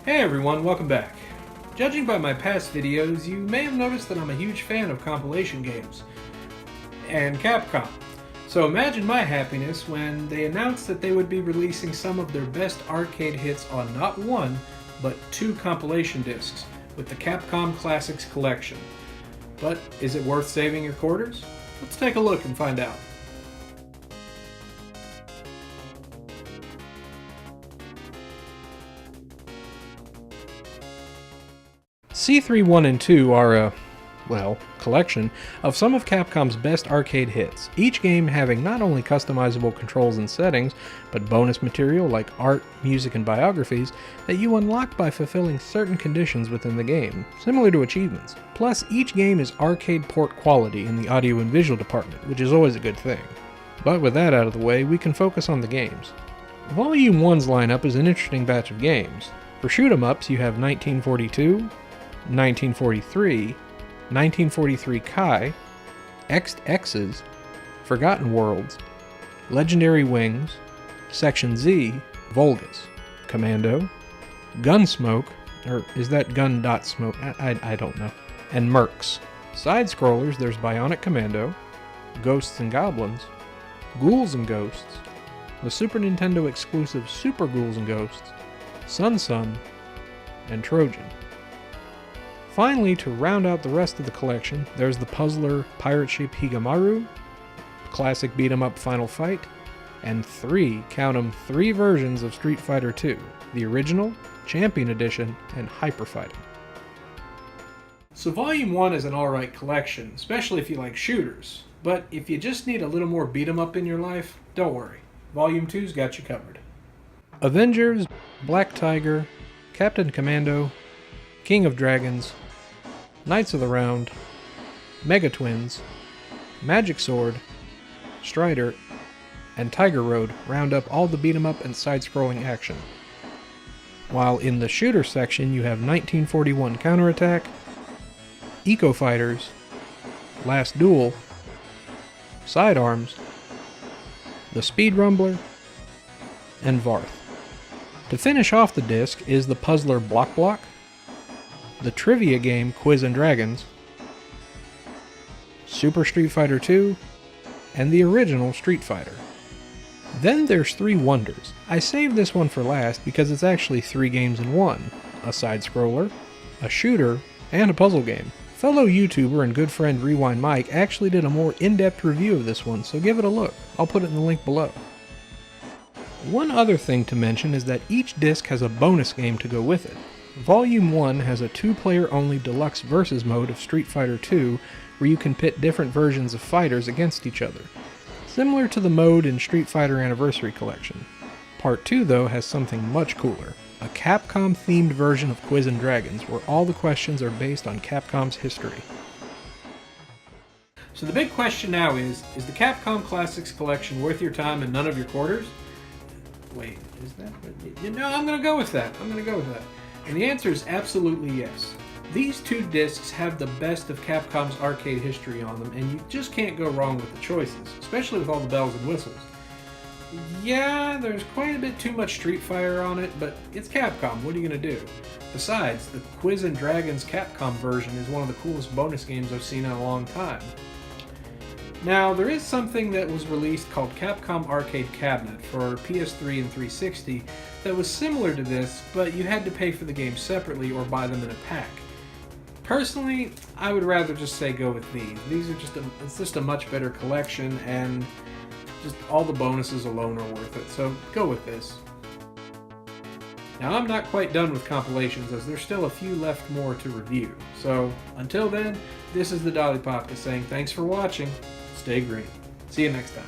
Hey everyone, welcome back. Judging by my past videos, you may have noticed that I'm a huge fan of compilation games and Capcom. So imagine my happiness when they announced that they would be releasing some of their best arcade hits on not one, but 2 compilation discs with the Capcom Classics Collection. But is it worth saving your quarters? Let's take a look and find out. C3 1 and 2 are a, collection of some of Capcom's best arcade hits, each game having not only customizable controls and settings, but bonus material like art, music, and biographies that you unlock by fulfilling certain conditions within the game, similar to achievements. Plus, each game is arcade port quality in the audio and visual department, which is always a good thing. But with that out of the way, we can focus on the games. Volume 1's lineup is an interesting batch of games. For shoot-em-ups, you have 1942, 1943, 1943 Kai, X'd X's, Forgotten Worlds, Legendary Wings, Section Z, Vulgus, Commando, Gunsmoke, or is that Gun.Smoke? I don't know, and Mercs. Side-scrollers, there's Bionic Commando, Ghosts and Goblins, Ghouls and Ghosts, the Super Nintendo exclusive Super Ghouls and Ghosts, Sun, and Trojan. Finally, to round out the rest of the collection, there's the puzzler Pirate Ship Higamaru, classic beat-em-up Final Fight, and 3 versions of Street Fighter II, the original, Champion Edition, and Hyper Fighting. So Volume 1 is an alright collection, especially if you like shooters, but if you just need a little more beat-em-up in your life, don't worry, Volume 2's got you covered. Avengers, Black Tiger, Captain Commando, King of Dragons, Knights of the Round, Mega Twins, Magic Sword, Strider, and Tiger Road round up all the beat-em-up and side-scrolling action. While in the shooter section you have 1941 Counterattack, Eco Fighters, Last Duel, Sidearms, the Speed Rumbler, and Varth. To finish off the disc is the puzzler Block, the trivia game Quiz and Dragons, Super Street Fighter II, and the original Street Fighter. Then there's 3 Wonders. I saved this one for last because it's actually 3 games in one: a side-scroller, a shooter, and a puzzle game. Fellow YouTuber and good friend Rewind Mike actually did a more in-depth review of this one, so give it a look. I'll put it in the link below. One other thing to mention is that each disc has a bonus game to go with it. Volume 1 has a 2-player only deluxe versus mode of Street Fighter II where you can pit different versions of fighters against each other, similar to the mode in Street Fighter Anniversary Collection. Part 2 though has something much cooler, a Capcom themed version of Quiz and Dragons where all the questions are based on Capcom's history. So the big question now is the Capcom Classics Collection worth your time and none of your quarters? Wait, is that? I'm gonna go with that. And the answer is absolutely yes. These 2 discs have the best of Capcom's arcade history on them, and you just can't go wrong with the choices, especially with all the bells and whistles. Yeah, there's quite a bit too much Street Fighter on it, but it's Capcom, what are you gonna do? Besides, the Quiz and Dragons Capcom version is one of the coolest bonus games I've seen in a long time. Now, there is something that was released called Capcom Arcade Cabinet for PS3 and 360 that was similar to this, but you had to pay for the games separately or buy them in a pack. Personally, I would rather just say go with these. These are just a much better collection, and just all the bonuses alone are worth it, so go with this. Now, I'm not quite done with compilations, as there's still a few left more to review. So, until then, this is the Dolly Popka saying thanks for watching. Stay green. See you next time.